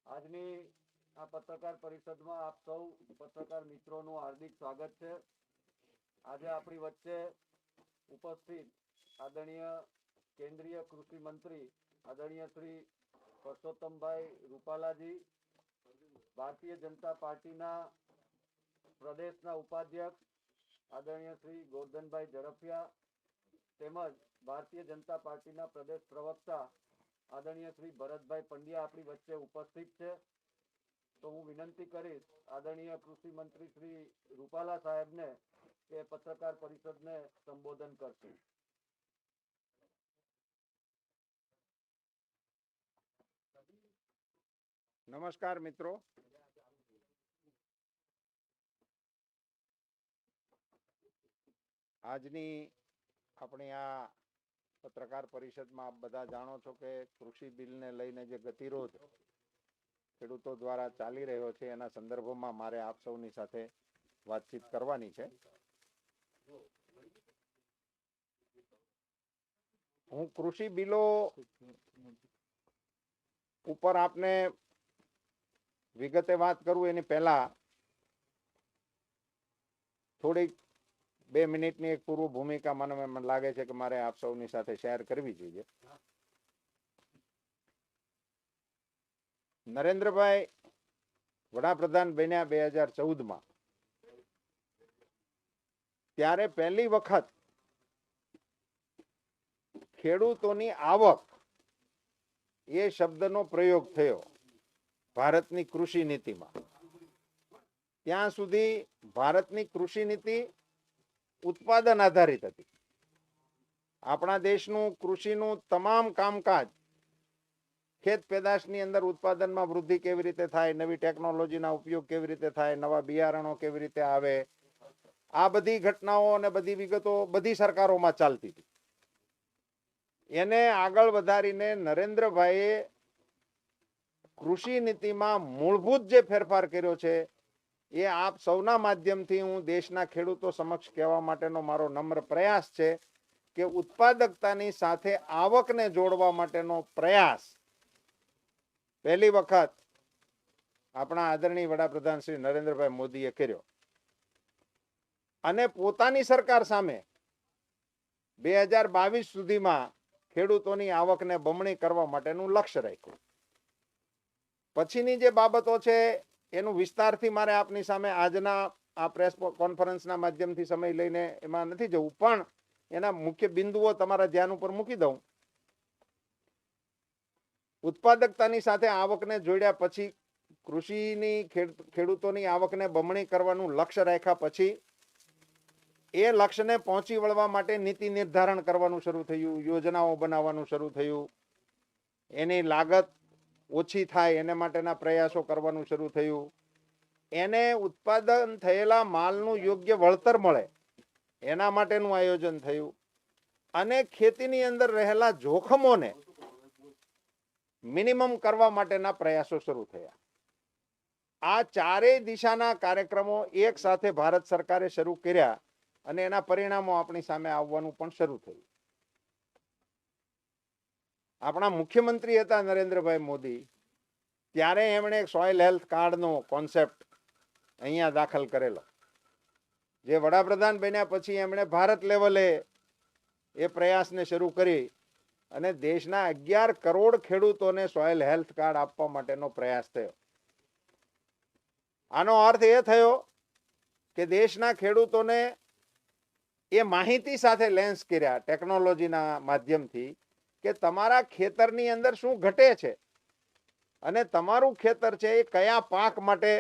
આજની આ પત્રકાર પરિષદમાં આપ સૌ પત્રકાર મિત્રોનું હાર્દિક સ્વાગત છે। આજે આપણી વચ્ચે ઉપસ્થિત આદરણીય કેન્દ્રીય કૃષિ મંત્રી આદરણીય શ્રી પરસોત્તમભાઈ રૂપાલાજી, ભારતીય જનતા પાર્ટીના પ્રદેશના ઉપાધ્યક્ષ આદરણીય શ્રી ગોરધનભાઈ ઝડફિયા તેમજ ભારતીય જનતા પાર્ટીના પ્રદેશ પ્રવક્તા આદરણીય શ્રી ભરતભાઈ પંડ્યા આપણી વચ્ચે ઉપસ્થિત છે। તો હું વિનંતી કરીશ આદરણીય કૃષિ મંત્રી શ્રી રૂપાલા સાહેબને કે પત્રકાર પરિષદને સંબોધન કરશે। નમસ્કાર મિત્રો, આજની આપણી આ પત્રકાર પરિષદમાં આપ બધા જાણો છો કે કૃષિ બિલને લઈને જે ગતિરોધ ખેડૂતો દ્વારા ચાલી રહ્યો છે એના સંદર્ભમાં મારે આપ સૌની સાથે વાતચીત કરવાની છે। હું કૃષિ બિલો ઉપર આપને વિગતે વાત કરું એની પહેલા થોડીક 2 મિનિટની એક પૂર્વ ભૂમિકા મને લાગે છે કે મારે આપ સૌની સાથે શેર કરવી જોઈએ। નરેન્દ્રભાઈ વડાપ્રધાન બન્યા 2014માં, ત્યારે પહેલી વખત ખેડૂતોની આવક એ શબ્દનો પ્રયોગ થયો ભારતની કૃષિ નીતિમાં। ત્યાં સુધી ભારતની કૃષિ નીતિ ઉત્પાદન આધારિત હતી। આપણા દેશનું કૃષિનું તમામ કામકાજ ખેત પેદાશની અંદર ઉત્પાદનમાં વૃદ્ધિ કેવી રીતે થાય, નવી ટેકનોલોજીના ઉપયોગ કેવી રીતે થાય, નવા બિયારણો કેવી રીતે આવે, આ બધી ઘટનાઓ અને બધી વિગતો બધી સરકારોમાં ચાલતી હતી। એને આગળ વધારીને નરેન્દ્રભાઈએ કૃષિ નીતિમાં મૂળભૂત જે ફેરફાર કર્યો છે એ આપ સૌના માધ્યમથી હું દેશના ખેડૂતો સમક્ષ કહેવા માટેનો મારો નમ્ર પ્રયાસ છે કે ઉત્પાદકતાની સાથે આવકને જોડવા માટેનો પ્રયાસ પહેલી વખત આપણા આદરણીય વડાપ્રધાન શ્રી નરેન્દ્રભાઈ મોદીએ કર્યો અને પોતાની સરકાર સામે 2022 સુધીમાં ખેડૂતોની આવકને બમણી કરવા માટેનું લક્ષ્ય રાખ્યું। પછીની જે બાબતો છે એનું વિસ્તારથી મારે આપની સામે આજના આ પ્રેસ કોન્ફરન્સના માધ્યમથી સમય લઈને એમાં નથી જવું, પણ એના મુખ્ય બિંદુઓ તમારા ધ્યાન ઉપર મૂકી દઉં। ઉત્પાદકતાની સાથે આવકને જોડ્યા પછી કૃષિની ખેડૂતોની આવકને બમણી કરવાનું લક્ષ્ય રાખ્યા પછી એ લક્ષ્યને પહોંચી વળવા માટે નીતિ નિર્ધારણ કરવાનું શરૂ થયું, યોજનાઓ બનાવવાનું શરૂ થયું, એની લાગત ઓછી થાય એને માટેના પ્રયાસો કરવાનું શરૂ થયું, એને ઉત્પાદન થયેલા માલનું યોગ્ય વળતર મળે એના માટેનું આયોજન થયું અને ખેતીની અંદર રહેલા જોખમોને મિનિમમ કરવા માટેના પ્રયાસો શરૂ થયા। આ ચારેય દિશાના કાર્યક્રમો એક સાથે ભારત સરકારે શરૂ કર્યા અને એના પરિણામો આપણી સામે આવવાનું પણ શરૂ થયું। આપણા મુખ્યમંત્રી હતા નરેન્દ્રભાઈ મોદી, ત્યારે એમણે સોઇલ હેલ્થ કાર્ડનો કોન્સેપ્ટ અહીંયા દાખલ કરેલો, જે વડાપ્રધાન બન્યા પછી એમણે ભારત લેવલે એ પ્રયાસને શરૂ કરી અને દેશના 11 કરોડ ખેડૂતોને સોઇલ હેલ્થ કાર્ડ આપવા માટેનો પ્રયાસ થયો। આનો અર્થ એ થયો કે દેશના ખેડૂતોને એ માહિતી સાથે લેન્સ કર્યા ટેકનોલોજીના માધ્યમથી કે તમારા ખેતરની અંદર શું ઘટે છે અને તમારું ખેતર છે એ કયા પાક માટે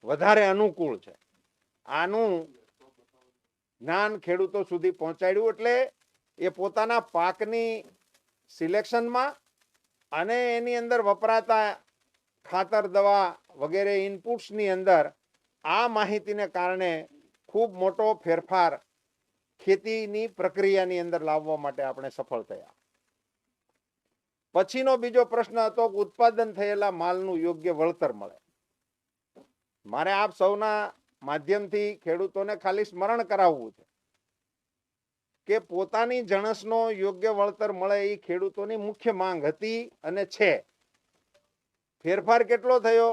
વધારે અનુકૂળ છે, આનું જ્ઞાન ખેડૂતો સુધી પહોંચાડ્યું। એટલે એ પોતાના પાકની સિલેક્શનમાં અને એની અંદર વપરાતા ખાતર દવા વગેરે ઇનપુટ્સની અંદર આ માહિતીને કારણે ખૂબ મોટો ફેરફાર ખેતીની પ્રક્રિયાની અંદર લાવવા માટે આપણે સફળ થયા। પછીનો બીજો પ્રશ્ન હતો કે ઉત્પાદન થયેલા માલનું યોગ્ય વળતર મળે। મારે આપ સૌના માધ્યમથી ખેડૂતોને ખાલી સ્મરણ કરાવવું છે કે પોતાની જણસનો યોગ્ય વળતર મળે એ ખેડૂતોની મુખ્ય માંગ હતી અને છે। ફેરફાર કેટલો થયો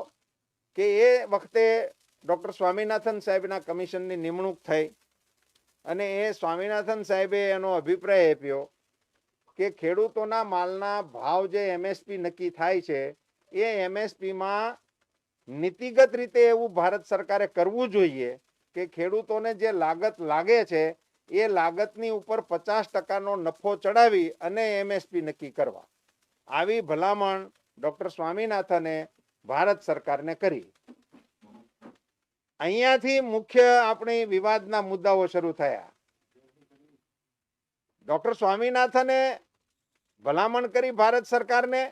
કે એ વખતે ડૉક્ટર સ્વામિનાથન સાહેબના કમિશનની નિમણૂક થઈ અને એ સ્વામિનાથન સાહેબે એનો અભિપ્રાય આપ્યો કે ખેડૂતોના માલના ભાવ જે એમએસપી નક્કી થાય છે એ એમએસપીમાં નીતિગત રીતે એવું ભારત સરકારે કરવું જોઈએ કે ખેડૂતોને જે લાગત લાગે છે એ લાગતની ઉપર 50%નો નફો ચડાવી અને એમએસપી નક્કી કરવા. આવી ભલામણ ડૉક્ટર સ્વામિનાથને ભારત સરકારને કરી. અહીંયાથી મુખ્ય આપણી વિવાદના મુદ્દાઓ શરૂ થયા. ડૉક્ટર સ્વામિનાથને ભલામણ કરી ભારત સરકારને.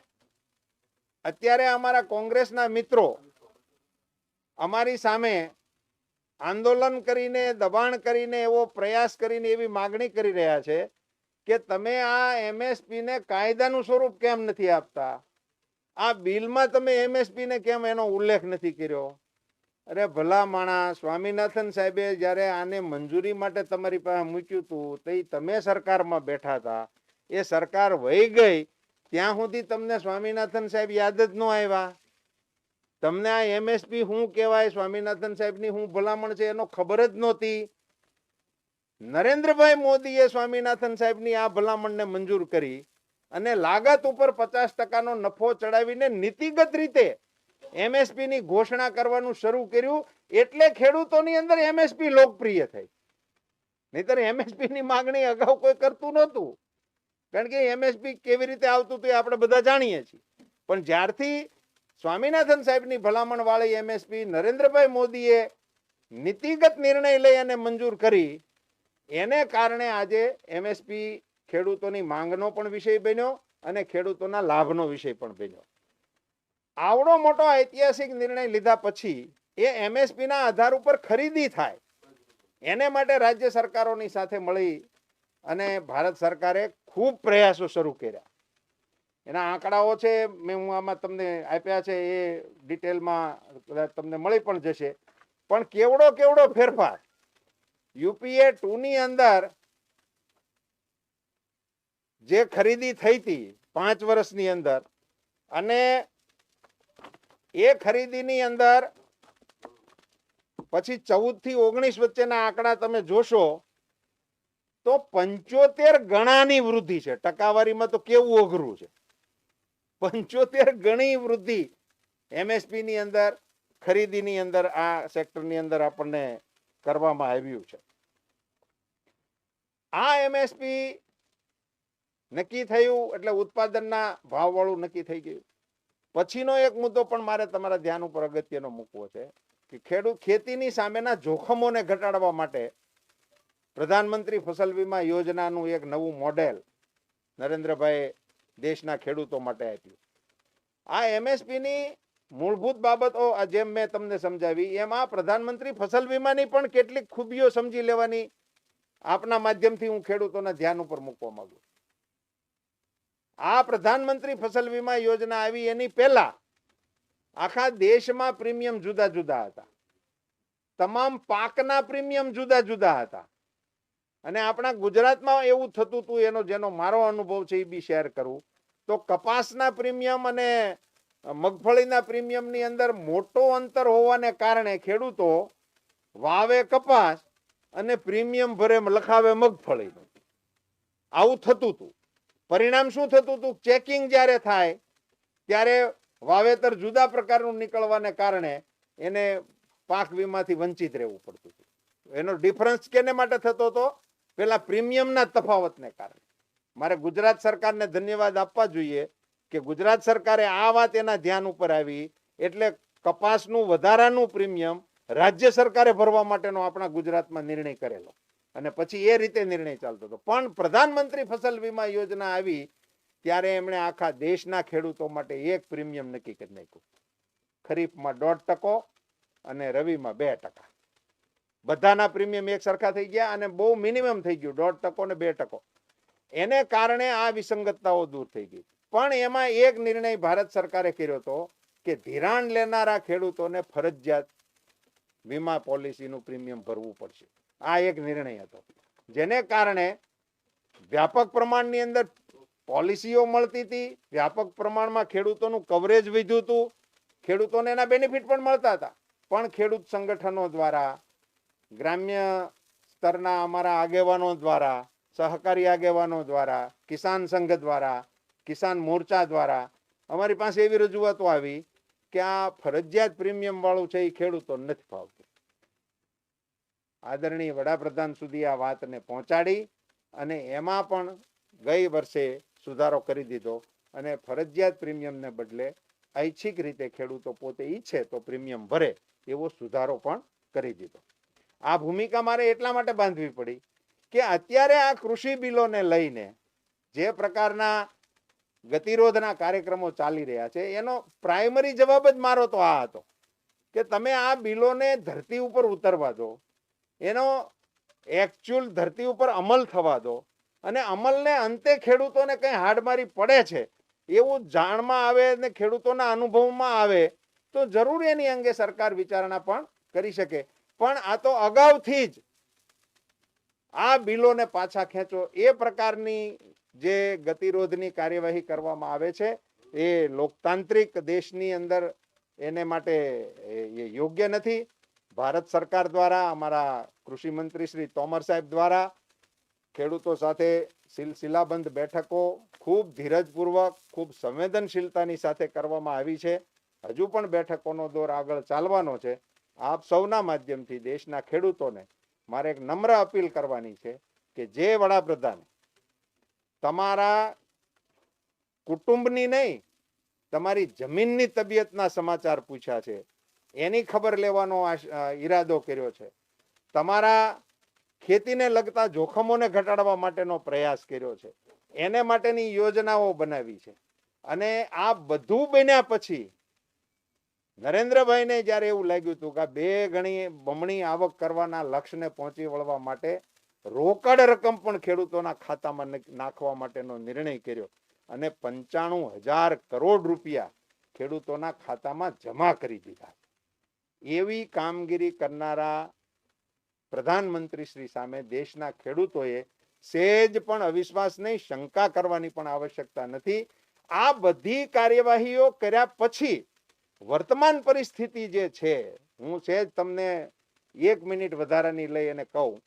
અત્યારે અમારા કોંગ્રેસના મિત્રો અમારી સામે આંદોલન કરીને, દબાણ કરીને, એવો પ્રયાસ કરીને એવી માગણી કરી રહ્યા છે કે તમે આ એમએસપીને કાયદાનું સ્વરૂપ કેમ નથી આપતા? આ બિલમાં તમે એમએસપીને કેમ એનો ઉલ્લેખ નથી કર્યો? અરે ભલા માણા, સ્વામિનાથન સાહેબે જ્યારે આને મંજૂરી માટે તમારી પાસે મૂક્યું હતું તો તમે સરકારમાં બેઠા હતા. એ સરકાર વહી ગઈ ત્યાં સુધી તમને સ્વામિનાથન સાહેબ યાદ જ ન આવ્યા. તમને આ એમએસપી શું કહેવાય, સ્વામિનાથન સાહેબની શું ભલામણ છે એનો ખબર જ નહોતી. નરેન્દ્રભાઈ મોદીએ સ્વામિનાથન સાહેબની આ ભલામણને મંજૂર કરી અને લાગત ઉપર 50%નો નફો ચડાવીને નીતિગત રીતે એમએસપી ની ઘોષણા કરવાનું શરૂ કર્યું. એટલે ખેડૂતોની અંદર એમએસપી લોકપ્રિય થઈ. નહીતર એમએસપી ની માગણી અગાઉ કોઈ કરતું નહોતું. કારણ કે એમએસપી કેવી રીતે આવતું હતું એ આપણે બધા જાણીએ છીએ. પણ જ્યારથી સ્વામિનાથન સાહેબની ભલામણ વાળી એમએસપી નરેન્દ્રભાઈ મોદીએ નીતિગત નિર્ણય લઈ અને મંજૂર કરી, એને કારણે આજે એમએસપી ખેડૂતોની માંગનો પણ વિષય બન્યો અને ખેડૂતોના લાભનો વિષય પણ બન્યો. આવડો મોટો ઐતિહાસિક નિર્ણય લીધા પછી એ એમએસપી ના આધાર ઉપર ખરીદી થાય એને માટે રાજ્ય સરકારોની સાથે મળી અને ભારત સરકારે ખૂબ પ્રયાસો શરૂ કર્યા. એના આંકડાઓ છે, હું આમાં તમને આપ્યા છે, એ ડિટેલમાં તમને મળી પણ જશે. પણ કેવડો ફેરફાર યુપીએ 2 ની અંદર જે ખરીદી થઈ હતી 5 વર્ષની અંદર, અને એ ખરીદીની અંદર પછી 14 થી 19 વચ્ચેના આંકડા તમે જોશો તો 75 ગણાની વૃદ્ધિ છે. ટકાવારીમાં તો કેવું અઘરું છે. 75 ગણી વૃદ્ધિ એમએસપી ની અંદર, ખરીદીની અંદર, આ સેક્ટરની અંદર આપણને કરવામાં આવ્યું છે. આ એમએસપી નક્કી થયું એટલે ઉત્પાદનના ભાવવાળું નક્કી થઈ ગયું. પછીનો એક મુદ્દો પણ મારે તમારા ધ્યાન ઉપર અગત્યનો મૂકવો છે કે ખેતીની સામેના જોખમોને ઘટાડવા માટે પ્રધાનમંત્રી ફસલ વીમા યોજનાનું એક નવું મોડેલ નરેન્દ્રભાઈ દેશના ખેડૂતો માટે આપ્યું. આ એમએસપીની મૂળભૂત બાબતો જેમ મેં તમને સમજાવી એમાં પ્રધાનમંત્રી ફસલ વીમાની પણ કેટલીક ખૂબીઓ સમજી લેવાની આપના માધ્યમથી હું ખેડૂતોના ધ્યાન ઉપર મૂકવા માંગુ. આ પ્રધાનમંત્રી ફસલ વીમા યોજના આવી એની પહેલા આખા દેશમાં પ્રીમિયમ જુદા જુદા હતા. તમામ પાકના પ્રીમિયમ જુદા જુદા હતા. અને આપણા ગુજરાતમાં એવું થતું હતું, એનો જેનો મારો અનુભવ છે એ બી શેર કરું તો કપાસના પ્રીમિયમ અને મગફળીના પ્રીમિયમની અંદર મોટો અંતર હોવાને કારણે ખેડૂતો વાવે કપાસ અને પ્રીમિયમ ભરે લખાવે મગફળી. આવું થતું હતું. પરિણામ શું થતું હતું? ચેકિંગ જ્યારે થાય ત્યારે વાવેતર જુદા પ્રકારનું નીકળવાને કારણે એને પાક વીમાથી વંચિત રહેવું પડતું હતું. એનો ડિફરન્સ કેને માટે થતો હતો? પેલા પ્રીમિયમના તફાવતને કારણે. મારે ગુજરાત સરકારને ધન્યવાદ આપવા જોઈએ કે ગુજરાત સરકારે આ વાત એના ધ્યાન ઉપર આવી એટલે કપાસનું વધારાનું પ્રીમિયમ રાજ્ય સરકારે ભરવા માટેનો આપણા ગુજરાતમાં નિર્ણય કરેલો અને પછી એ રીતે નિર્ણય ચાલતો હતો. પણ પ્રધાનમંત્રી ફસલ વીમા યોજના આવી ત્યારે એમણે આખા દેશના ખેડૂતો માટે એક પ્રીમિયમ નક્કી કરી નાખ્યું. ખરીફમાં 1.5% અને રવિમાં 2%. બધાના પ્રીમિયમ એક સરખા થઈ ગયા અને બહુ મિનિમમ થઈ ગયું 1.5% ને 2%. એને કારણે આ વિસંગતતાઓ દૂર થઈ ગઈ. પણ એમાં એક નિર્ણય ભારત સરકારે કર્યો હતો કે ધિરાણ લેનારા ખેડૂતોને ફરજિયાત વીમા પોલિસીનું પ્રીમિયમ ભરવું પડશે. આ એક નિર્ણય હતો જેને કારણે વ્યાપક પ્રમાણની અંદર પોલિસીઓ મળતી હતી, વ્યાપક પ્રમાણમાં ખેડૂતોનું કવરેજ વધ્યું હતું ખેડૂતોને એના બેનિફિટ પણ મળતા હતા. પણ ખેડૂત સંગઠનો દ્વારા, ગ્રામ્ય સ્તરના અમારા આગેવાનો દ્વારા, સહકારી આગેવાનો દ્વારા, કિસાન સંઘ દ્વારા, કિસાન મોરચા દ્વારા અમારી પાસે એવી રજૂઆતો આવી કે આ ફરજિયાત પ્રીમિયમ વાળું છે એ ખેડૂતોને નથી ફાવતું. આદરણીય વડાપ્રધાન સુધી આ વાતને પહોંચાડી અને એમાં પણ ગઈ વર્ષે સુધારો કરી દીધો અને ફરજિયાત પ્રીમિયમને બદલે ઐચ્છિક રીતે ખેડૂતો પોતે ઈચ્છે તો પ્રીમિયમ ભરે એવો સુધારો પણ કરી દીધો. આ ભૂમિકા મારે એટલા માટે બાંધવી પડી કે અત્યારે આ કૃષિ બિલોને લઈને જે પ્રકારના ગતિરોધના કાર્યક્રમો ચાલી રહ્યા છે એનો પ્રાઇમરી જવાબ જ મારો તો આ હતો કે તમે આ બિલોને ધરતી ઉપર ઉતરવા દો, એનો એકચ્યુઅલ ધરતી ઉપર અમલ થવા દો અને અમલને અંતે ખેડૂતોને કંઈ હાડમારી પડે છે એવું જાણમાં આવે અને ખેડૂતોના અનુભવમાં આવે તો જરૂર એની અંગે સરકાર વિચારણા પણ કરી શકે. પણ આ તો અગાઉથી જ આ બિલોને પાછા ખેંચો એ પ્રકારની જે ગતિરોધની કાર્યવાહી કરવામાં આવે છે એ લોકતાંત્રિક દેશની અંદર એને માટે એ યોગ્ય નથી. ભારત સરકાર દ્વારા, અમારા કૃષિ મંત્રી શ્રી તોમર સાહેબ દ્વારા ખેડૂતો સાથે સિલસિલાબંધ બેઠકો ખૂબ ધીરજપૂર્વક, ખૂબ સંવેદનશીલતાની સાથે કરવામાં આવી છે. હજુ પણ બેઠકોનો દોર આગળ ચાલવાનો છે. આપ સૌના માધ્યમથી દેશના ખેડૂતોને મારે એક નમ્ર અપીલ કરવાની છે કે જે વડાપ્રધાન તમારા કુટુંબની નહીં, તમારી જમીનની તબિયતના સમાચાર પૂછ્યા છે, એની ખબર લેવાનો ઈરાદો કર્યો છે, તમારા ખેતીને લગતા જોખમોને ઘટાડવા માટેનો પ્રયાસ કર્યો છે, એને માટેની યોજનાઓ બનાવી છે અને આ બધું બન્યા પછી નરેન્દ્રભાઈને જ્યારે એવું લાગ્યું હતું કે બે ગણી બમણી આવક કરવાના લક્ષ્યને પહોંચી વળવા માટે રોકડ રકમ પણ ખેડૂતોના ખાતામાં નાખવા માટેનો નિર્ણય કર્યો અને 95,000 કરોડ રૂપિયા ખેડૂતોના ખાતામાં જમા કરી દીધા. એવી કામગીરી કરનારા પ્રધાનમંત્રી શ્રી સામે દેશના ખેડૂતોએ સહેજ પણ અવિશ્વાસ નહીં, શંકા કરવાની પણ આવશ્યકતા નથી. આ બધી કાર્યવાહીઓ કર્યા પછી વર્તમાન પરિસ્થિતિ જે છે, હું સહેજ તમને 1 મિનિટ વધારાની લઈ અને કહું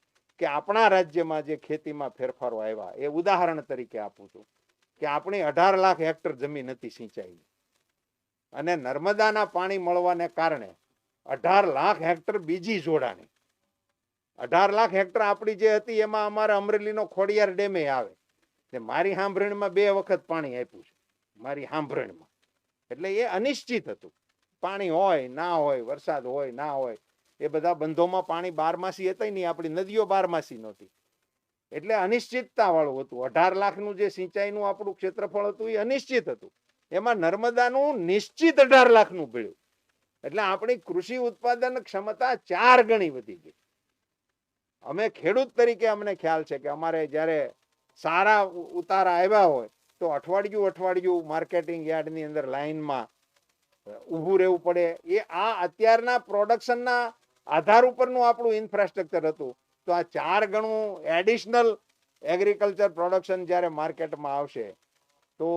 કે આપણા રાજ્યમાં જે ખેતીમાં ફેરફારો આવ્યા એ ઉદાહરણ તરીકે આપું છું કે આપણી 18 લાખ હેક્ટર જમીન હતી સિંચાઈની અને નર્મદાના પાણી મળવાને કારણે 18 લાખ હેક્ટર બીજી જોડાણી. 18 લાખ હેક્ટર આપણી જે હતી એમાં અમારા અમરેલીનો ખોડિયાર ડેમે આવે. મારી સાંભળણીમાં 2 વખત પાણી આપ્યું છે મારી સાંભળણીમાં. એટલે એ અનિશ્ચિત હતું. પાણી હોય ના હોય, વરસાદ હોય ના હોય, એ બધા બંધોમાં પાણી 12માસી હતા નહીં, આપણી નદીઓ 12માસી નહોતી. એટલે અનિશ્ચિતતા વાળું હતું. 18 લાખનું જે સિંચાઈનું આપણું ક્ષેત્રફળ હતું એ અનિશ્ચિત હતું. એમાં નર્મદાનું નિશ્ચિત 18 લાખનું ભળ્યું. એટલે આપણી કૃષિ ઉત્પાદન ક્ષમતા 4 ગણી વધી ગઈ. અમે ખેડૂત તરીકે અમને ખ્યાલ છે કે અમારે જ્યારે સારા ઉતારા આવ્યા હોય તો અઠવાડિયું માર્કેટિંગ યાર્ડની અંદર લાઈનમાં ઊભું રહેવું પડે. એ આ અત્યારના પ્રોડક્શનના આધાર ઉપરનું આપણું ઇન્ફ્રાસ્ટ્રક્ચર હતું. તો આ 4 ગણું એડિશનલ એગ્રીકલ્ચર પ્રોડક્શન જ્યારે માર્કેટમાં આવશે તો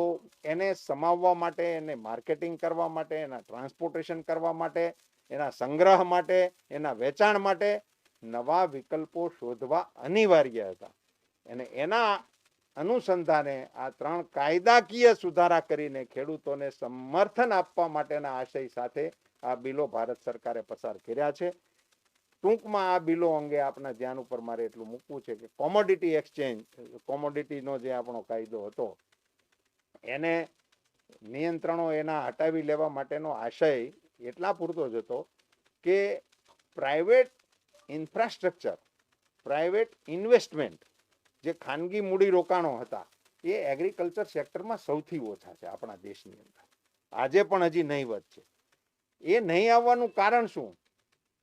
એને સમાવવા માટે, એને માર્કેટિંગ કરવા માટે, એના ટ્રાન્સપોર્ટેશન કરવા માટે, એના સંગ્રહ માટે, એના વેચાણ માટે નવા વિકલ્પો શોધવા અનિવાર્ય હતા. અને એના અનુસંધાને આ 3 કાયદાકીય સુધારા કરીને ખેડૂતોને સમર્થન આપવા માટેના આશય સાથે આ બિલો ભારત સરકારે પસાર કર્યા છે. ટૂંકમાં આ બિલો અંગે આપણા ધ્યાન ઉપર મારે એટલું મૂકવું છે કે કોમોડિટી એક્સચેન્જ, કોમોડિટીનો જે આપણો કાયદો હતો એને નિયંત્રણો એના હટાવી લેવા માટેનો આશય એટલા પૂરતો જ હતો કે પ્રાઇવેટ ઇન્ફ્રાસ્ટ્રક્ચર, પ્રાઇવેટ ઇન્વેસ્ટમેન્ટ, જે ખાનગી મૂડી રોકાણો હતા એ એગ્રીકલ્ચર સેક્ટરમાં સૌથી ઓછા છે આપણા દેશની અંદર. આજે પણ હજી નહીવત છે. એ નહીં આવવાનું કારણ શું?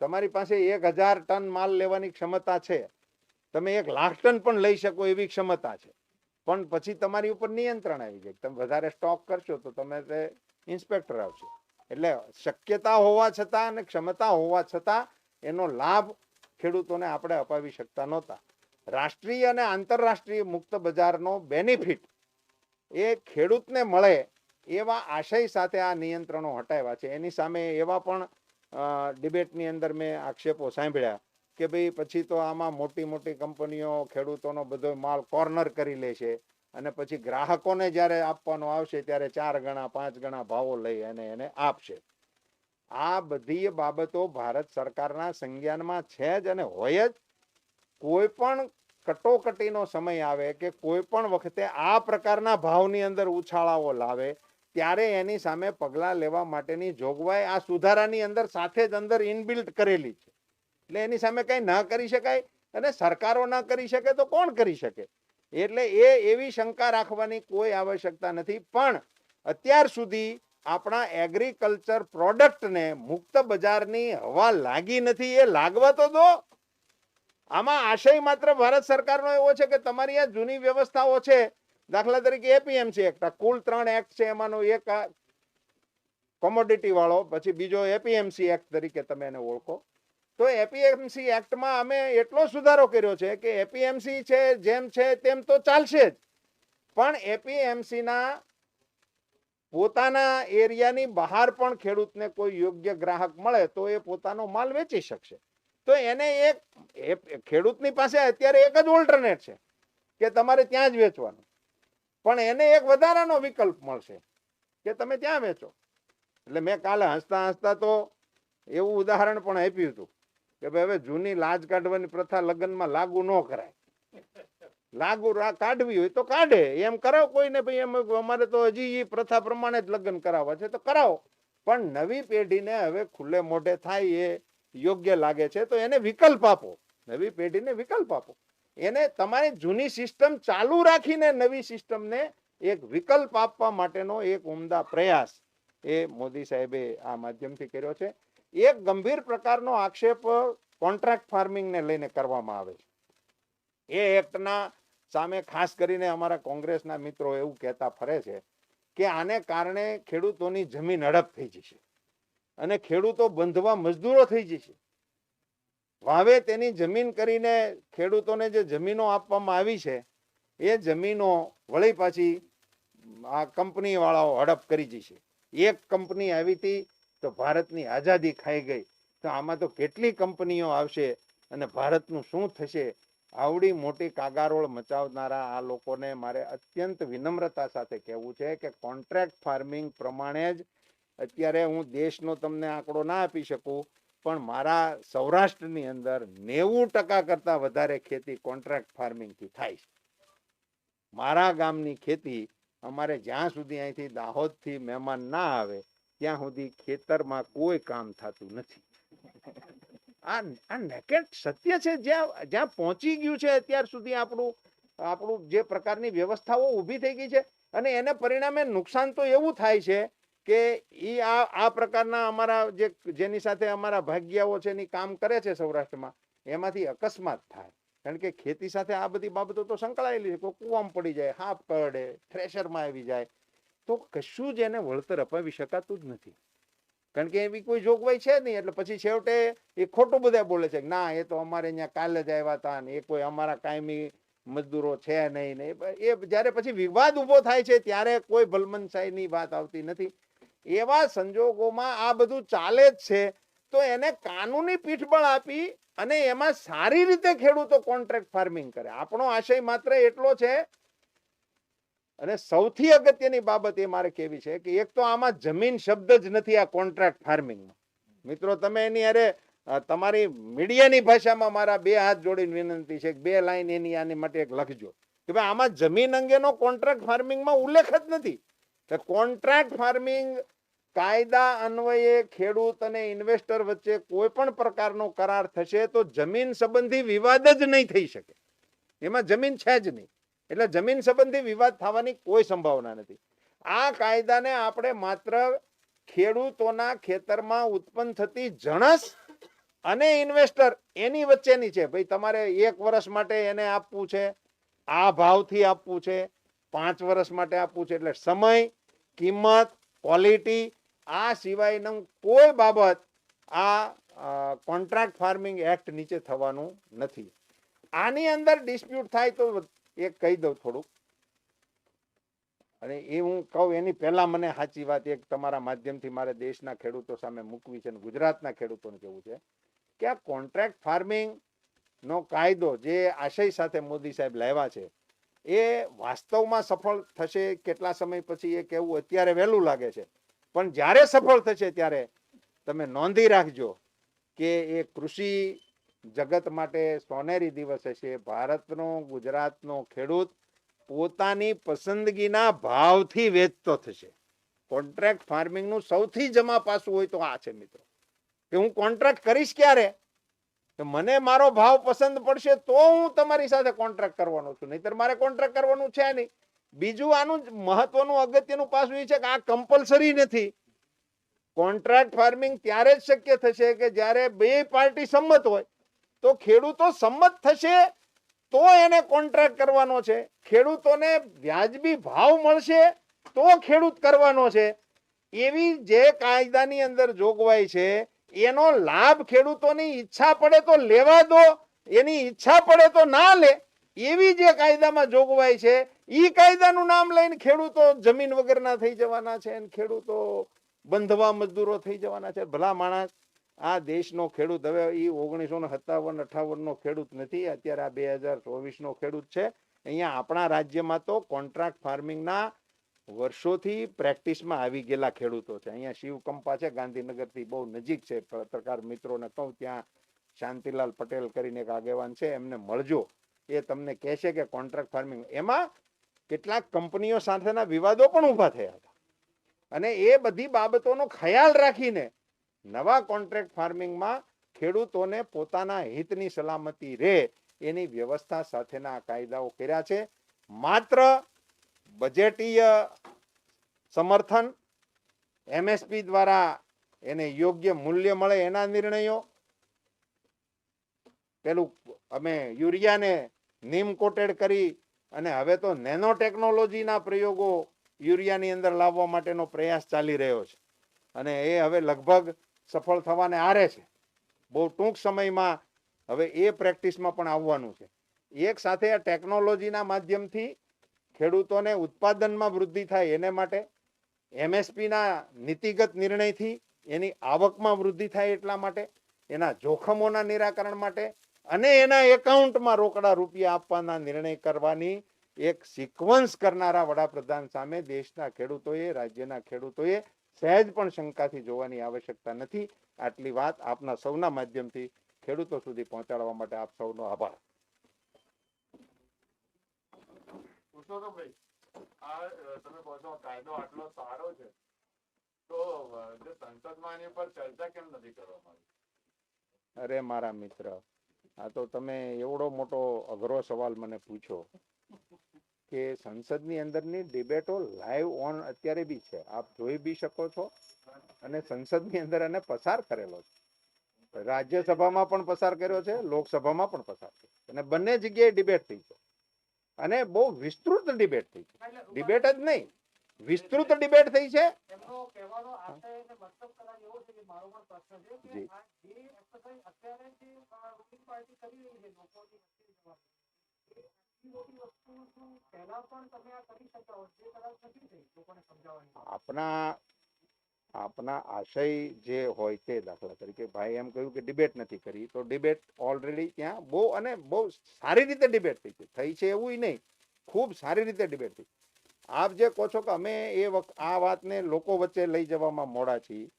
તમારી પાસે 1000 ટન માલ લેવાની ક્ષમતા છે, તમે 1 લાખ ટન પણ લઈ શકો એવી ક્ષમતા છે, પણ પછી તમારી ઉપર નિયંત્રણ આવી જાય. તમે વધારે સ્ટોક કરશો તો તમે તે ઇન્સ્પેક્ટર આવશે. એટલે શક્યતા હોવા છતાં અને ક્ષમતા હોવા છતાં એનો લાભ ખેડૂતોને આપણે અપાવી શકતા નહોતા. રાષ્ટ્રીય અને આંતરરાષ્ટ્રીય મુક્ત બજારનો બેનિફિટ એ ખેડૂતને મળે એવા આશય સાથે આ નિયંત્રણો હટાવ્યા છે. એની સામે એવા પણ ડિબેટની અંદર મેં આક્ષેપો સાંભળ્યા કે ભાઈ પછી તો આમાં મોટી મોટી કંપનીઓ ખેડૂતોનો બધો માલ કોર્નર કરી લે છે અને પછી ગ્રાહકોને જ્યારે આપવાનો આવશે ત્યારે 4 ગણા 5 ગણા ભાવો લઈ અને એને આપશે. આ બધી બાબતો ભારત સરકારના સંજ્ઞાનમાં છે જ અને હોય જ. કોઈ પણ કટોકટીનો સમય આવે કે કોઈ પણ વખતે આ પ્રકારના ભાવની અંદર ઉછાળાઓ લાવે ત્યારે એની સામે પગલાં લેવા માટેની જોગવાઈ આ સુધારાની અંદર સાથે જ અંદર ઇનબિલ્ટ કરેલી છે. એટલે એની સામે કંઈ ન કરી શકાય અને સરકારો ન કરી શકે તો કોણ કરી શકે? એટલે એવી શંકા રાખવાની કોઈ આવશ્યકતા નથી. પણ અત્યાર સુધી આપણા એગ્રીકલ્ચર પ્રોડક્ટને મુક્ત બજારની હવા લાગી નથી. એ લાગવા તો દો. આમાં આશય માત્ર ભારત સરકારનો એવો છે કે તમારી આ જૂની વ્યવસ્થાઓ છે, દાખલા તરીકે એપીએમસી એક્ટ, કુલ 3 એક્ટ છે, એમાંનો એક કોમોડિટી વાળો, પછી બીજો એપીએમસી એક્ટ તરીકે તમે એને ઓળખો. તો એપીએમસી એક્ટમાં અમે એટલો સુધારો કર્યો છે કે એપીએમસી છે જેમ છે તેમ તો ચાલશે જ, પણ એપીએમસીના પોતાના એરિયાની બહાર પણ ખેડૂતને કોઈ યોગ્ય ગ્રાહક મળે તો એ પોતાનો માલ વેચી શકશે. તો એને ખેડૂતની પાસે અત્યારે એક જ ઓલ્ટરનેટ છે કે તમારે ત્યાં જ વેચવાનું, પણ એને એક વધારાનો વિકલ્પ મળશે કે તમે ત્યાં વેચો. એટલે મેં કાલે હસતા હસતા તો એવું ઉદાહરણ પણ આપ્યું હતું કે ભાઈ હવે જૂની લાજ કાઢવાની પ્રથા લગ્નમાં લાગુ ન કરાય. લાગુ કાઢવી હોય તો કાઢે, એમ કરાવો કોઈને. ભાઈ એમ અમારે તો હજી એ પ્રથા પ્રમાણે જ લગ્ન કરાવવા છે તો કરાવો, પણ નવી પેઢીને હવે ખુલ્લે મોઢે થાય એ યોગ્ય લાગે છે તો એને વિકલ્પ આપો. નવી પેઢીને વિકલ્પ આપો. એને તમારી જૂની સિસ્ટમ ચાલુ રાખીને નવી સિસ્ટમને એક વિકલ્પ આપવા માટેનો એક ઉમદા પ્રયાસ એ મોદી સાહેબે આ માધ્યમથી કર્યો છે. એક ગંભીર પ્રકારનો આક્ષેપ કોન્ટ્રાક્ટ ફાર્મિંગને લઈને કરવામાં આવે છે. એ એક્ટના સામે ખાસ કરીને અમારા કોંગ્રેસના મિત્રો એવું કહેતા ફરે છે કે આને કારણે ખેડૂતોની જમીન હડપ થઈ જશે અને ખેડૂતો બંધવા મજદૂરો થઈ જશે. વાવે તેની જમીન કરીને ખેડૂતોને જે જમીનો આપવામાં આવી છે એ જમીનો વળી પાછી આ કંપની વાળાઓ હડપ કરી જશે. એક કંપની આવી હતી તો ભારતની આઝાદી ખાઈ ગઈ, તો આમાં તો કેટલી કંપનીઓ આવશે અને ભારતનું શું થશે? આવડી મોટી કાગારોળ મચાવનારા આ લોકોને મારે અત્યંત વિનમ્રતા સાથે કહેવું છે કે કોન્ટ્રાક્ટ ફાર્મિંગ પ્રમાણે જ અત્યારે હું દેશનો તમને આંકડો ના આપી શકું, પણ મારા સૌરાષ્ટ્રની અંદર 90% કરતા વધારે ખેતી કોન્ટ્રાક્ટ ફાર્મિંગથી થાય છે. મારા ગામની ખેતી, અમારે જ્યાં સુધી અહીંથી દાહોદથી મહેમાન ના આવે ત્યાં સુધી ખેતરમાં કોઈ કામ થતું નથી. આ નેકેડ સત્ય છે. જ્યાં પહોંચી ગયું છે અત્યાર સુધી આપણું જે પ્રકારની વ્યવસ્થાઓ ઊભી થઈ ગઈ છે, અને એને પરિણામે નુકસાન તો એવું થાય છે કે આ પ્રકારના અમારા જેની સાથે અમારા ભાગ્યાઓ છે એની કામ કરે છે સૌરાષ્ટ્રમાં, એમાંથી અકસ્માત થાય. કારણ કે ખેતી સાથે આ બધી બાબતો તો સંકળાયેલી છે. કોઈ કૂવામાં પડી જાય, હાફ કરડે, થ્રેશરમાં આવી જાય, તો કશું જ એને વળતર અપાવી શકાતું જ નથી. કારણ કે એવી કોઈ જોગવાઈ છે નહીં. એટલે પછી છેવટે એ ખોટું બધા બોલે છે કે ના એ તો અમારે અહીંયા કાલે જ આવ્યા હતા ને એ કોઈ અમારા કાયમી મજદૂરો છે નહીં ને. એ જ્યારે પછી વિવાદ ઉભો થાય છે ત્યારે કોઈ ભલમનસાઈની વાત આવતી નથી. એવા સંજોગોમાં આ બધું ચાલે જ છે. તો એને કાનૂની પીઠબળ આપી અને એમાં સારી રીતે ખેડૂતો કોન્ટ્રાક્ટ ફાર્મિંગ કરે. આપણો આશય માત્ર એટલો છે. અને સૌથી અગત્યની બાબત એ મારે કેવી છે કે એક તો આમાં જમીન શબ્દ જ નથી આ કોન્ટ્રાક્ટ ફાર્મિંગમાં. મિત્રો તમે એની અરે તમારી મીડિયાની ભાષામાં મારા 2 હાથ જોડીને વિનંતી છે કે 2 લાઈન એની આની માટે એક લખજો કે ભાઈ આમાં જમીન અંગેનો કોન્ટ્રાક્ટ ફાર્મિંગમાં ઉલ્લેખ જ નથી. કોન્ટ્રાક્ટ ફાર્મિંગ કાયદા અન્વયે ખેડૂત અને ઇન્વેસ્ટર વચ્ચે કોઈ પણ પ્રકારનો કરાર થશે તો જમીન સંબંધી વિવાદ જ નહીં થઈ શકે. એમાં જમીન છે જ નહીં. એટલે જમીન સંબંધી વિવાદ થવાની કોઈ સંભાવના નથી. આ કાયદાને આપણે માત્ર ખેડૂતોના ખેતરમાં ઉત્પન્ન થતી જણસ અને ઇન્વેસ્ટર એની વચ્ચેની છે. ભાઈ તમારે 1 વર્ષ માટે એને આપવું છે, આ ભાવથી આપવું છે, 5 વર્ષ માટે આપવું છે. એટલે સમય, કિંમત, ક્વોલિટી આ સિવાયનું કોઈ બાબત આ કોન્ટ્રાક્ટ ફાર્મિંગ એક્ટ નીચે થવાનું નથી. આની અંદર ડિસ્પ્યુટ થાય તો એક કહી દઉં થોડુંક. અને એ હું કહું એની પહેલા મને સાચી વાત એક તમારા માધ્યમથી મારે દેશના ખેડૂતો સામે મૂકવી છે અને ગુજરાતના ખેડૂતોને કહેવું છે કે આ કોન્ટ્રાક્ટ ફાર્મિંગ નો કાયદો જે આશય સાથે મોદી સાહેબ લાવ્યા છે એ વાસ્તવમાં સફળ થશે કેટલા સમય પછી એ કહેવું અત્યારે વહેલું લાગે છે, પણ જ્યારે સફળ થશે ત્યારે તમે નોંધી રાખજો કે એ કૃષિ જગત માટે સોનેરી દિવસ હશે. ભારતનો ગુજરાતનો ખેડૂત પોતાની પસંદગીના ભાવથી વેચતો થશે. કોન્ટ્રાક્ટ ફાર્મિંગનું સૌથી જમા પાસું હોય તો આ છે મિત્રો, કે હું કોન્ટ્રાક્ટ કરીશ ક્યારે, કે મને મારો ભાવ પસંદ પડશે તો હું તમારી સાથે કોન્ટ્રાક્ટ કરવાનો છું, નહીતર મારે કોન્ટ્રાક્ટ કરવાનું છે નહીં. બીજું આનું મહત્વનું અગત્યનું પાસું એ છે કે આ કમ્પલસરી નથી. કોન્ટ્રાક્ટ ફાર્મિંગ ત્યારે જ શક્ય થશે કે જ્યારે બે પાર્ટી સંમત હોય. તો ખેડૂતો સંમત થશે તો એને કોન્ટ્રાક્ટ કરવાનો છે. ખેડૂતોને વ્યાજબી ભાવ મળશે તો ખેડૂત કરવાનો છે. એવી જે કાયદાની અંદર જોગવાઈ છે એનો લાભ ખેડૂતોની ઈચ્છા પડે તો લેવા દો, એની ઈચ્છા પડે તો ના લે, એવી જે કાયદામાં જોગવાઈ છે એ કાયદાનું નામ લઈને ખેડૂતો જમીન વગરના થઈ જવાના છે અને ખેડૂતો બંધવા મજદૂરો થઈ જવાના છે. ભલા માણસ, આ દેશનો ખેડૂત હવે એ 1957-58 નો ખેડૂત નથી, અત્યારે આ 2024 નો ખેડૂત છે. અહીંયા આપણા રાજ્યમાં તો કોન્ટ્રાક્ટ ફાર્મિંગના વર્ષોથી પ્રેક્ટિસમાં આવી ગયેલા ખેડૂતો છે. અહીંયા શિવકંપા છે ગાંધીનગરથી બહુ નજીક છે, પત્રકાર મિત્રોને કહું ત્યાં શાંતિલાલ પટેલ કરીને એક આગેવાન છે, એમને મળજો, એ તમને કહેશે કે કોન્ટ્રાક્ટ ફાર્મિંગ એમાં કેટલાક કંપનીઓ સાથેના વિવાદો પણ ઊભા થયા હતા અને એ બધી બાબતોનો ખ્યાલ રાખીને નવા કોન્ટ્રાક્ટ ફાર્મિંગમાં ખેડૂતોને પોતાના હિતની સલામતી રહે એની વ્યવસ્થા સાથેના કાયદાઓ કર્યા છે. માત્ર બજેટીય સમર્થન, એમએસપી દ્વારા એને યોગ્ય મૂલ્ય મળે એના નિર્ણયો, પેલું અમે યુરિયાને નીમ કોટેડ કરી અને હવે તો નેનો ટેકનોલોજીના પ્રયોગો યુરિયાની અંદર લાવવા માટેનો પ્રયાસ ચાલી રહ્યો છે અને એ હવે લગભગ સફળ થવાને આરે છે. બહુ ટૂંક સમયમાં હવે એ પ્રેક્ટિસમાં પણ આવવાનું છે. એક સાથે આ ટેકનોલોજીના માધ્યમથી ખેડૂતોને ઉત્પાદનમાં વૃદ્ધિ થાય એને માટે, એમએસપીના નીતિગત નિર્ણયથી એની આવકમાં વૃદ્ધિ થાય એટલા માટે, એના જોખમોના નિરાકરણ માટે અને એના એકાઉન્ટમાં રોકડા રૂપિયા આપવાના નિર્ણય કરવાની એક સિક્વન્સ કરનારા વડાપ્રધાન સામે દેશના ખેડૂતોએ, રાજ્યના ખેડૂતોએ સહેજ પણ શંકાથી જોવાની આવશ્યકતા નથી. આટલી વાત આપના સૌના માધ્યમથી ખેડૂતો સુધી પહોંચાડવા માટે આપ સૌનો આભાર. પુરુષોત્તમભાઈ, આ તમે કહો છો કાયદો આટલો સારો છે તો જે સંસદમાં એની પર ચર્ચા કેમ નથી કરવામાં આવી? અરે મારા મિત્ર, આ તો તમે એવડો મોટો અઘરો સવાલ મને પૂછ્યો કે સંસદની અંદરની ડિબેટો લાઈવ ઓન અત્યારે બી છે, આપ જોઈ બી શકો છો અને સંસદની અંદર એને પસાર કરેલો છે. રાજ્યસભામાં પણ પસાર કર્યો છે, લોકસભામાં પણ પસાર કર્યો અને બંને જગ્યાએ ડિબેટ થઈ છે અને બહુ વિસ્તૃત ડિબેટ થઈ છે. ડિબેટ જ નહીં, વિસ્તૃત ડિબેટ થઈ છે. એમનો કહેવાનો આશય અને મતલબ કદાચ એવો છે કે મારો પણ પ્રશ્ન છે કે જી. આ જે એક્સરસાઇઝ અત્યારે જે રૂલિંગ પાર્ટી કરી રહી છે લોકોની વચ્ચે જવા એ આટલી મોટી વસ્તુ શું પહેલા પણ તમે આ કરી શકતા હોત જે કદાચ નથી થઈ લોકોને સમજાવવાની? આપના આશય જે હોય તે, દાખલા તરીકે ભાઈ એમ કહ્યું કે ડિબેટ નથી કરી, તો ડિબેટ ઓલરેડી ત્યાં બહુ સારી રીતે ડિબેટ થઈ છે એવું નહીં, ખૂબ સારી રીતે ડિબેટ થઈ. આપ જે કહો છો કે અમે આ વાતને લોકો વચ્ચે લઈ જવામાં મોડા છીએ,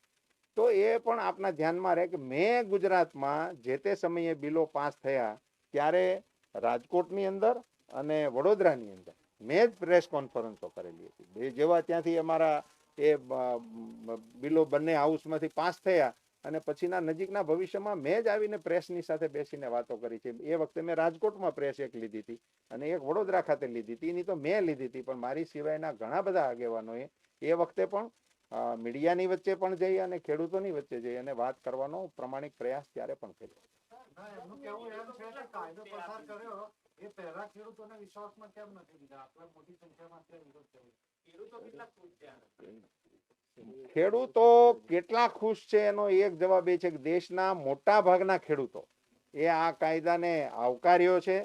તો એ પણ આપના ધ્યાનમાં રહે કે મેં ગુજરાતમાં જે તે સમયે બિલો પાસ થયા ત્યારે રાજકોટની અંદર અને વડોદરાની અંદર મેં જ પ્રેસ કોન્ફરન્સો કરેલી હતી. જેવા ત્યાંથી અમારા એ બિલો બંને હાઉસમાંથી પાસ થયા અને પછીના નજીકના ભવિષ્યમાં મેં જ આવીને પ્રેસની સાથે બેસીને વાતો કરી છે. એ વખતે મેં રાજકોટમાં પ્રેસ એક લીધી હતી અને એક વડોદરા ખાતે લીધી હતી. એની તો મેં લીધી હતી, પણ મારી સિવાયના ઘણા બધા આગેવાનોએ એ વખતે પણ મીડિયાની વચ્ચે પણ જઈ અને ખેડૂતોની વચ્ચે જઈ અને વાત કરવાનો પ્રમાણિક પ્રયાસ ત્યારે પણ કર્યો. એમનું કહેવું એમ છે કે કાયદો પસાર કર્યો એ પહેલા ખેડૂતોને વિશ્વાસમાં કેમ નથી લીધા? આપણે મોટી સંખ્યામાં અત્યારે વિરોધ કર્યો. ખેડૂતો કેટલા ખુશ છે? ખેડૂતો કેટલા ખુશ છે એનો એક જવાબ એ છે કે દેશના મોટા ભાગના ખેડૂતો એ આ કાયદાને આવકાર્યો છે,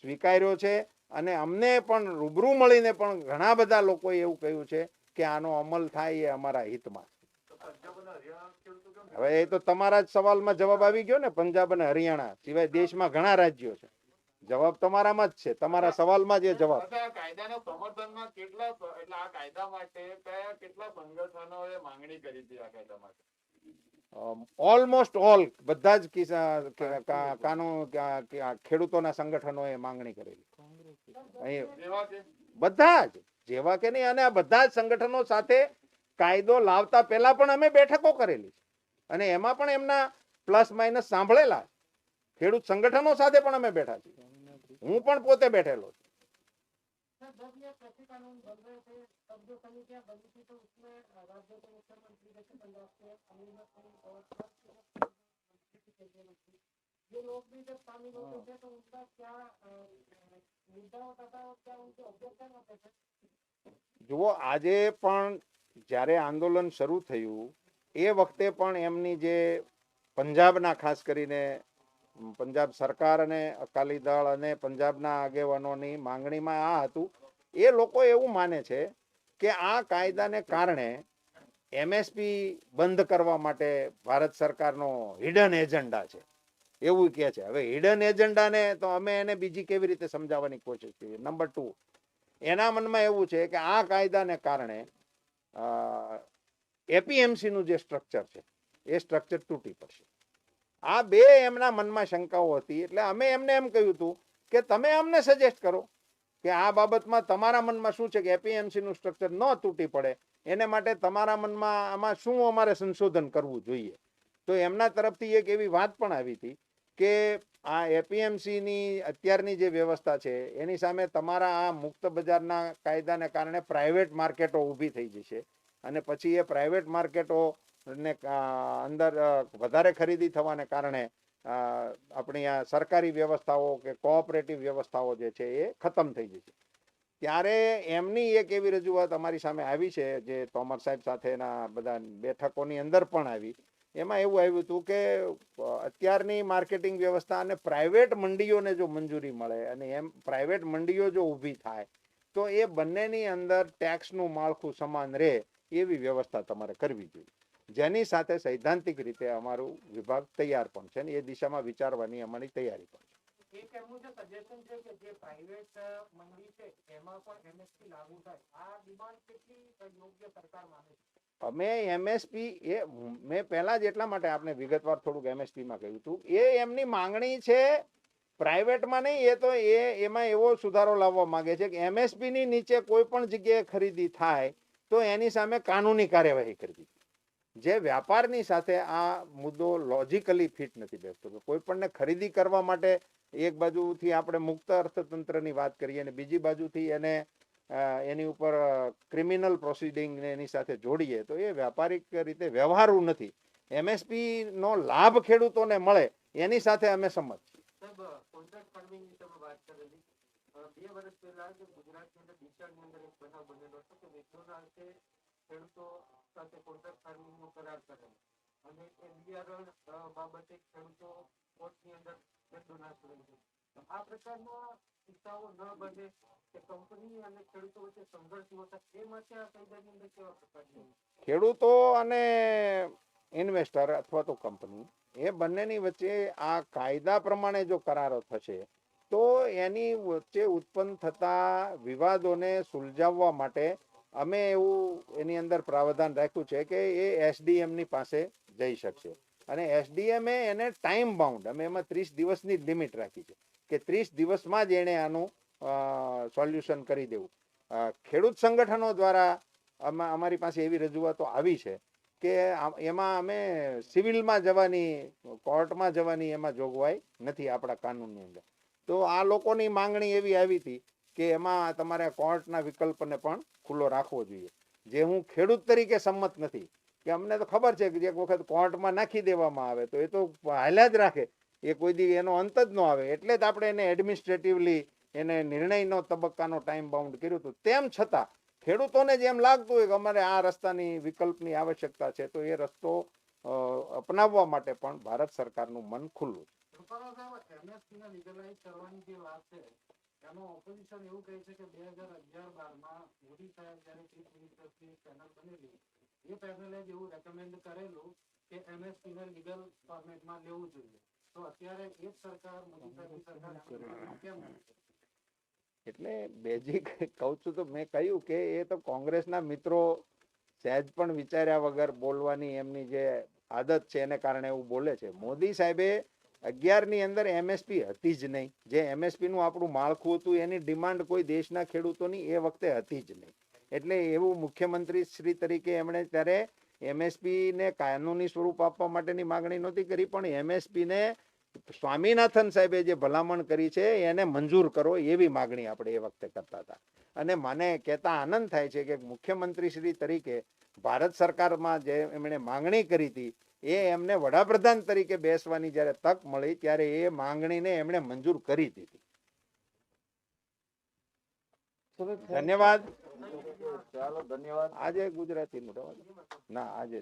સ્વીકાર્યો છે અને અમને પણ રૂબરૂ મળીને પણ ઘણા બધા લોકોએ એવું કહ્યું છે કે આનો અમલ થાય એ અમારા હિતમાં છે. તો પંજાબ અને હરિયાણા ખેડૂતો કેમ હવે એ તો તમારા જ સવાલમાં જવાબ આવી ગયો ને, પંજાબ અને હરિયાણા સિવાય દેશમાં ઘણા રાજ્યો છે. જવાબ તમારામાં જ છે, તમારા સવાલમાં જ એ જવાબ. અચ્છા, આ કાયદાના સમર્થનમાં એટલે આ કાયદા માટે કેટલા સંગઠનોએ માંગણી કરી હતી આ કાયદા માટે? ઓલમોસ્ટ ઓલ બધા જ કાનૂન ખેડૂતોના સંગઠનોએ માંગણી કરેલી. અહીં જેવા કે બધા જ જેવા કે નહીં, અને આ બધા જ સંગઠનો સાથે કાયદો લાવતા પહેલા પણ અમે બેઠકો કરેલી છે અને એમાં પણ એમના પ્લસ માઇનસ સાંભળેલા છે. ખેડૂત સંગઠનો સાથે પણ અમે બેઠા છીએ. હું પણ પોતે બેઠેલો છું. सर, जब ये कृषि कानून बन रहे थे तब जो समितियां बनी थी तो उसमें राज्य के मुख्यमंत्री जैसे पंजाब के अमरिंदर सिंह और मंत्री भी केंद्रीय मंत्री, ये लोग भी जब शामिल होते थे तो उनका क्या मुद्दा होता था और क्या उनके ऑब्जेक्शन होते थे? જુઓ, આજે પણ જ્યારે આંદોલન શરૂ થયું એ વખતે પણ એમની જે પંજાબના ખાસ કરીને પંજાબ સરકાર અને અકાલી દળ અને પંજાબના આગેવાનોની માંગણીમાં આ હતું, એ લોકો એવું માને છે કે આ કાયદાને કારણે એમએસપી બંધ કરવા માટે ભારત સરકારનો હિડન એજન્ડા છે એવું કહે છે. હવે હિડન એજન્ડાને તો અમે એને બીજી કેવી રીતે સમજાવવાની કોશિશ કરીએ. નંબર 2, એના મનમાં એવું છે કે આ કાયદાને કારણે એપીએમસી નું જે સ્ટ્રક્ચર છે એ સ્ટ્રક્ચર તૂટી પડશે. આ બે એમના મનમાં શંકાઓ હતી. એટલે અમે એમને એમ કહ્યું હતું કે તમે અમને સજેસ્ટ કરો કે આ બાબતમાં તમારા મનમાં શું છે કે એપીએમસી નું સ્ટ્રક્ચર ન તૂટી પડે એને માટે તમારા મનમાં આમાં શું અમારે સંશોધન કરવું જોઈએ. તો એમના તરફથી એક એવી વાત પણ આવી હતી કે આ એપીએમસી ની અત્યારની જે વ્યવસ્થા છે એની સામે તમારા આ મુક્ત બજારના કાયદાને કારણે પ્રાઇવેટ માર્કેટો ઊભી થઈ જશે અને પછી એ પ્રાઇવેટ માર્કેટો ને અંદર વધારે ખરીદી થવાને કારણે આપણી આ સરકારી વ્યવસ્થાઓ કે કોઓપરેટિવ વ્યવસ્થાઓ જે છે એ ખતમ થઈ જશે. ત્યારે એમની એક એવી રજૂઆત અમારી સામે આવી છે જે તોમર સાહેબ સાથેના બધા બેઠકોની અંદર પણ આવી. એમાં એવું આવ્યું હતું કે અત્યારની માર્કેટિંગ વ્યવસ્થા અને પ્રાઇવેટ મંડીઓને જો મંજૂરી મળે અને એમ પ્રાઇવેટ મંડીઓ જો ઊભી થાય તો એ બંનેની અંદર ટેક્સનું માળખું સમાન રહે એવી વ્યવસ્થા તમારે કરવી જોઈએ, જેની સાથે સૈદ્ધાંતિક રીતે અમારું વિભાગ તૈયાર પણ છે ને એ દિશામાં વિચારવાની અમારી તૈયારી પણ છે. એક એમનું જે સજેશન છે કે જે પ્રાઇવેટ મંડી છે એમાં પણ એમએસપી લાગુ થાય, આ ડિમાન્ડ કેટલી યોગ્ય સરકાર માને છે? અમે એમએસપી એ મેં પહેલા જ એટલા માટે આપણે વિગતવાર થોડુંક એમએસપીમાં કહ્યું હતું, એ એમની માંગણી છે પ્રાઇવેટમાં નહીં. એ તો એમાં એવો સુધારો લાવવા માંગે છે કે એમએસપી ની નીચે કોઈ પણ જગ્યાએ ખરીદી થાય તો એની સામે કાનૂની કાર્યવાહી કરવી. જે વ્યાપારની સાથે આ મુદ્દો લોજિકલી ફિટ નથી બેસતો કે કોઈ પણને ખરીદી કરવા માટે એક બાજુથી આપણે મુક્ત અર્થતંત્રની વાત કરીએ અને બીજી બાજુથી એને એની ઉપર ક્રિમિનલ પ્રોસિડિંગ એની સાથે જોડીએ તો એ વ્યાપારિક રીતે વ્યવહારુ નથી. એમએસપી નો લાભ ખેડૂતોને મળે એની સાથે અમે સંમત છીએ. સાહેબ, કોન્ટ્રાક્ટ ફાર્મિંગ ની તમે વાત કરેલી, 2 વર્ષ પહેલા જે ગુજરાતની અંદર ડીસાની અંદર એક બનાવ બનેલો હતો કે મેકડોનાલ્ડે ખેડૂતો સાથે કોન્ટ્રાક્ટ ફાર્મિંગ નો કરાર કરેલો અને એ બિયારણ બાબતે ખેડૂતો કોર્ટની અંદર મેકડોનાલ્ડ લઈ ગઈ. આ પ્રકારના કિસ્સાઓ ન બને કે કંપની અને ખેડૂતો વચ્ચે સંઘર્ષ ન થાય એ માટે આ કાયદાની અંદર કેવા પ્રકારની ખેડૂતો અને ઇન્વેસ્ટર અથવા તો કંપની એ બંનેની વચ્ચે આ કાયદા પ્રમાણે જો કરારો થશે તો એની વચ્ચે ઉત્પન્ન થતા વિવાદોને સુલઝાવવા માટે અમે એવું એની અંદર પ્રાવધાન રાખ્યું છે કે એ એસડીએમ ની પાસે જઈ શકશે અને એસડીએમ એને ટાઈમ બાઉન્ડ અમે એમાં 30 દિવસની લિમિટ રાખી છે કે 30 દિવસમાં જ એને આનું સોલ્યુશન કરી દેવું. ખેડૂત સંગઠનો દ્વારા અમારી પાસે એવી રજૂઆતો આવી છે કે એમાં અમે સિવિલમાં જવાની, કોર્ટમાં જવાની એમાં જોગવાઈ નથી આપણા કાનૂનની અંદર. તો આ લોકોની માંગણી એવી આવી હતી કે એમાં તમારે કોર્ટના વિકલ્પને પણ ખુલ્લો રાખવો જોઈએ, જે હું ખેડૂત તરીકે સંમત નથી. કે અમને તો ખબર છે કે એક વખત કોર્ટમાં નાખી દેવામાં આવે તો એ તો હાલ્યા જ રાખે, એ કોઈ દી એનો અંત જ ન આવે. એટલે જ આપણે એને એડમિનિસ્ટ્રેટિવલી એને નિર્ણયનો તબક્કાનો ટાઈમ બાઉન્ડ કર્યું હતું. તેમ છતાં ખેડૂતોને જેમ લાગતું હોય કે અમારે આ રસ્તાની વિકલ્પની આવશ્યકતા છે તો એ રસ્તો અપનાવવા માટે પણ ભારત સરકારનું મન ખુલ્લું છે. એમએસપી ને લીગલાઇઝ કરવાની જે વાત છે એમાં ઓપોઝિશન એવું કહે છે કે 2011-12 મોદી સાહેબ જ્યારે ચીફ મિનિસ્ટરની પેનલ બનેલી એ પેનલે જ એવું રેકમેન્ડ કરેલું કે એમએસપી ને લીગલ ફોર્મેટમાં લેવું જોઈએ. તો અત્યારે એ જ સરકાર મોદી સાહેબની સરકાર કેમ નથી? એટલે બેઝિક કહું છું તો મેં કહ્યું કે એ તો કોંગ્રેસના મિત્રો સહેજ પણ વિચાર્યા વગર બોલવાની એમની જે આદત છે એને કારણે એવું બોલે છે. મોદી સાહેબે 11 ની અંદર એમએસપી હતી જ નહીં. જે એમએસપી નું આપણું માળખું હતું એની ડિમાન્ડ કોઈ દેશના ખેડૂતોની એ વખતે હતી જ નહીં. એટલે એવું મુખ્યમંત્રી શ્રી તરીકે એમણે ત્યારે એમએસપી ને કાનૂની સ્વરૂપ આપવા માટેની માંગણી નહોતી કરી, પણ એમએસપી ને સ્વામિનાથન સાહેબે જે ભલામણ કરી છે એને મંજૂર કરો એવી માગણી આપણે એ વખતે કરતા હતા. અને મને કહેતા આનંદ થાય છે કે મુખ્યમંત્રી શ્રી તરીકે ભારત સરકારમાં જે એમણે માંગણી કરી હતી એ એમને વડાપ્રધાન તરીકે બેસવાની જ્યારે તક મળી ત્યારે એ માંગણીને એમણે મંજૂર કરી દીધી. ધન્યવાદ. ચાલો ધન્યવાદ. આજે ગુજરાતી નું ના આજે